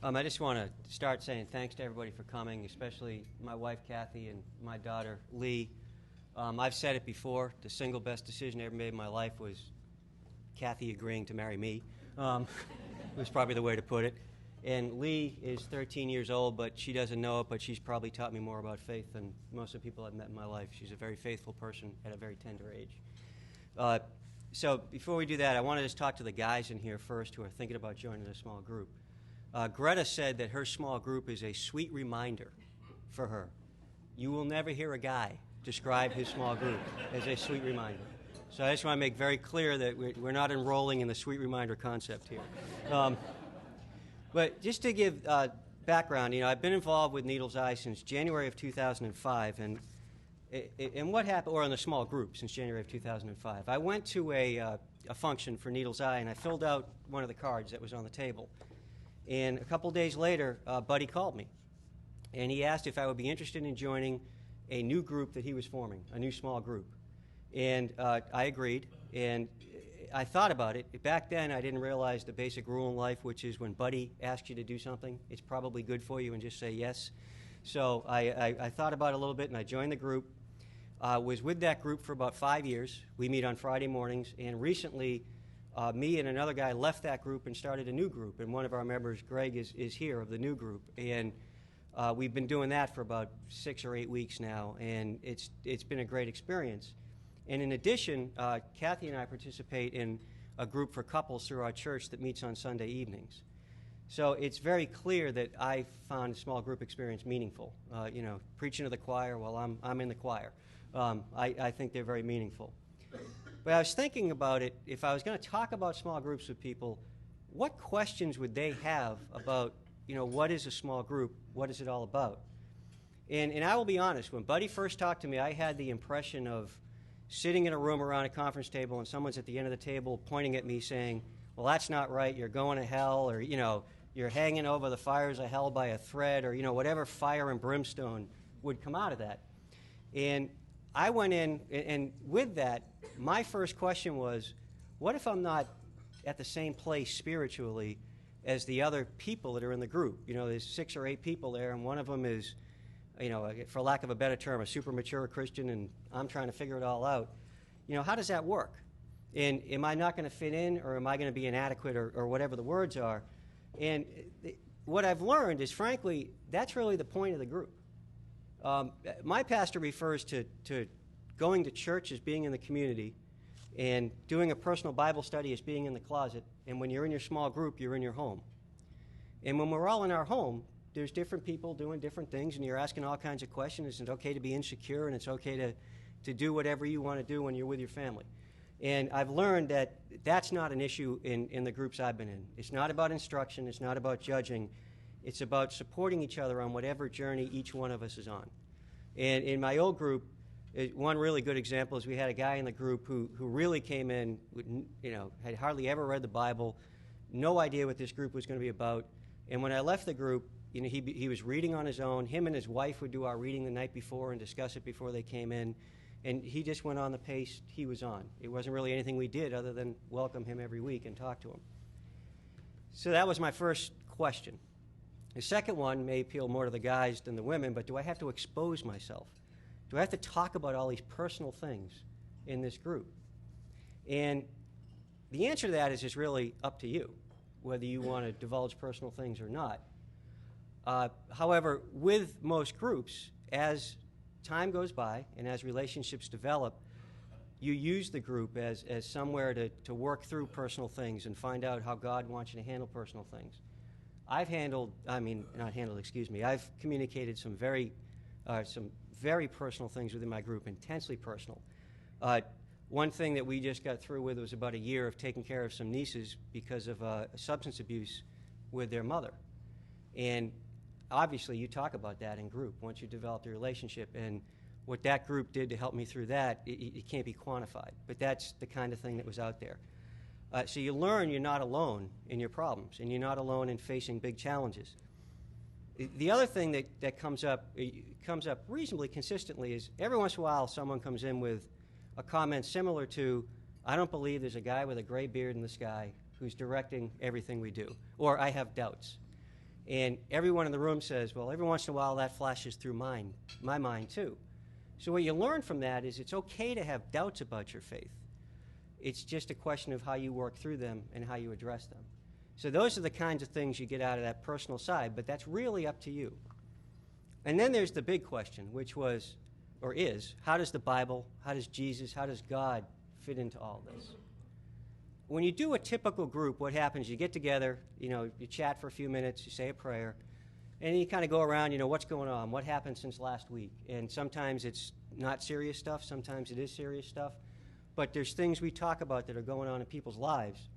I just want to start saying thanks to everybody for coming, especially my wife, Kathy, and my daughter, Lee. I've said it before, the single best decision I ever made in my life was Kathy agreeing to marry me. Was probably the way to put it. And Lee is 13 years old, but she doesn't know it, but she's probably taught me more about faith than most of the people I've met in my life. She's a very faithful person at a very tender age. So before we do that, I want to just talk to the guys in here first who are thinking about joining a small group. Greta said that her small group is a sweet reminder for her. You will never hear a guy describe his small group as a sweet reminder. So I just want to make very clear that we're not enrolling in the sweet reminder concept here. But just to give background, I've been involved with Needle's Eye since January of 2005, and what happened, or in a small group since January of 2005. I went to a function for Needle's Eye, and I filled out one of the cards that was on the table. And a couple days later, Buddy called me, and he asked if I would be interested in joining a new group that he was forming, a new small group. And I agreed, and I thought about it. Back then, I didn't realize the basic rule in life, which is when Buddy asks you to do something, it's probably good for you, and just say yes. So I thought about it a little bit, and I joined the group. Was with that group for about 5 years. We meet on Friday mornings, and recently, me and another guy left that group and started a new group, and one of our members, Greg, is here of the new group, and we've been doing that for about 6 or 8 weeks now, and it's been a great experience. And in addition, Kathy and I participate in a group for couples through our church that meets on Sunday evenings. So it's very clear that I found small group experience meaningful. Preaching to the choir while I'm in the choir. I think they're very meaningful. But I was thinking about it, if I was going to talk about small groups with people, what questions would they have about, what is a small group? What is it all about? And I will be honest, when Buddy first talked to me, I had the impression of sitting in a room around a conference table and someone's at the end of the table pointing at me saying, well, that's not right, you're going to hell, or, you're hanging over the fires of hell by a thread, or, whatever fire and brimstone would come out of that. And I went in, and with that, my first question was, what if I'm not at the same place spiritually as the other people that are in the group? There's 6 or 8 people there, and one of them is, for lack of a better term, a super mature Christian, and I'm trying to figure it all out. How does that work? And am I not going to fit in, or am I going to be inadequate, or whatever the words are? And what I've learned is, frankly, that's really the point of the group. My pastor refers to going to church as being in the community, and doing a personal Bible study as being in the closet, and when you're in your small group, you're in your home. And when we're all in our home, there's different people doing different things, and you're asking all kinds of questions. It's okay to be insecure, and it's okay to do whatever you want to do when you're with your family. And I've learned that that's not an issue in the groups I've been in. It's not about instruction. It's not about judging. It's about supporting each other on whatever journey each one of us is on. And in my old group, one really good example is we had a guy in the group who really came in, had hardly ever read the Bible, no idea what this group was going to be about. And when I left the group, he was reading on his own. Him and his wife would do our reading the night before and discuss it before they came in. And he just went on the pace he was on. It wasn't really anything we did other than welcome him every week and talk to him. So that was my first question. The second one may appeal more to the guys than the women, but do I have to expose myself? Do I have to talk about all these personal things in this group? And the answer to that is just really up to you, whether you want to divulge personal things or not. However, with most groups, as time goes by and as relationships develop, you use the group as somewhere to work through personal things and find out how God wants you to handle personal things. I've communicated some very personal things within my group, intensely personal. One thing that we just got through with was about a year of taking care of some nieces because of substance abuse with their mother. And obviously, you talk about that in group once you develop the relationship. And what that group did to help me through that, it can't be quantified. But that's the kind of thing that was out there. So you learn you're not alone in your problems, and you're not alone in facing big challenges. The other thing that comes up reasonably consistently is every once in a while someone comes in with a comment similar to, I don't believe there's a guy with a gray beard in the sky who's directing everything we do, or I have doubts. And everyone in the room says, well, every once in a while that flashes through my mind too. So what you learn from that is it's okay to have doubts about your faith. It's just a question of how you work through them and how you address them. So those are the kinds of things you get out of that personal side, but that's really up to you. And then there's the big question, which was, or is, how does the Bible, how does Jesus, how does God fit into all this? When you do a typical group, what happens, you get together, you chat for a few minutes, you say a prayer, and you kind of go around, what's going on, what happened since last week. And sometimes it's not serious stuff, sometimes it is serious stuff, but there's things we talk about that are going on in people's lives.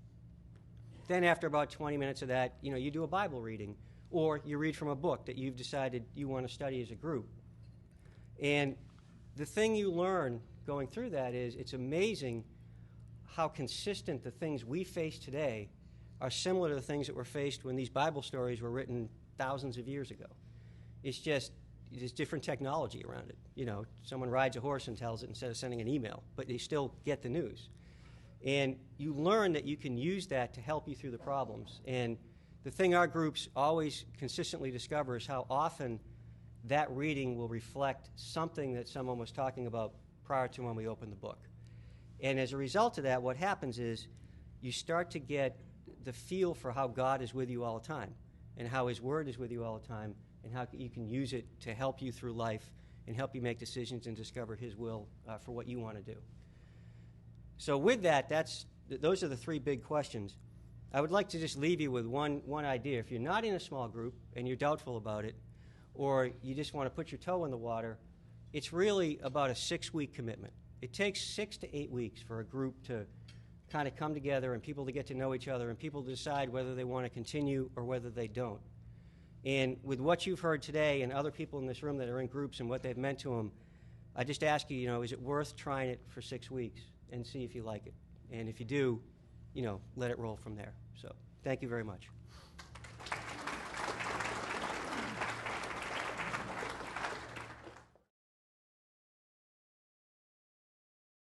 Then after about 20 minutes of that, you do a Bible reading, or you read from a book that you've decided you want to study as a group. And the thing you learn going through that is it's amazing how consistent the things we face today are similar to the things that were faced when these Bible stories were written thousands of years ago. It's just there's different technology around it. Someone rides a horse and tells it instead of sending an email, but they still get the news. And you learn that you can use that to help you through the problems. And the thing our groups always consistently discover is how often that reading will reflect something that someone was talking about prior to when we opened the book. And as a result of that, what happens is you start to get the feel for how God is with you all the time and how His Word is with you all the time and how you can use it to help you through life and help you make decisions and discover His will for what you want to do. So with that, those are the three big questions. I would like to just leave you with one idea. If you're not in a small group and you're doubtful about it, or you just want to put your toe in the water, it's really about a 6-week commitment. It takes 6 to 8 weeks for a group to kind of come together and people to get to know each other and people to decide whether they want to continue or whether they don't. And with what you've heard today and other people in this room that are in groups and what they've meant to them, I just ask you, is it worth trying it for 6 weeks and see if you like it? And if you do, let it roll from there. So thank you very much.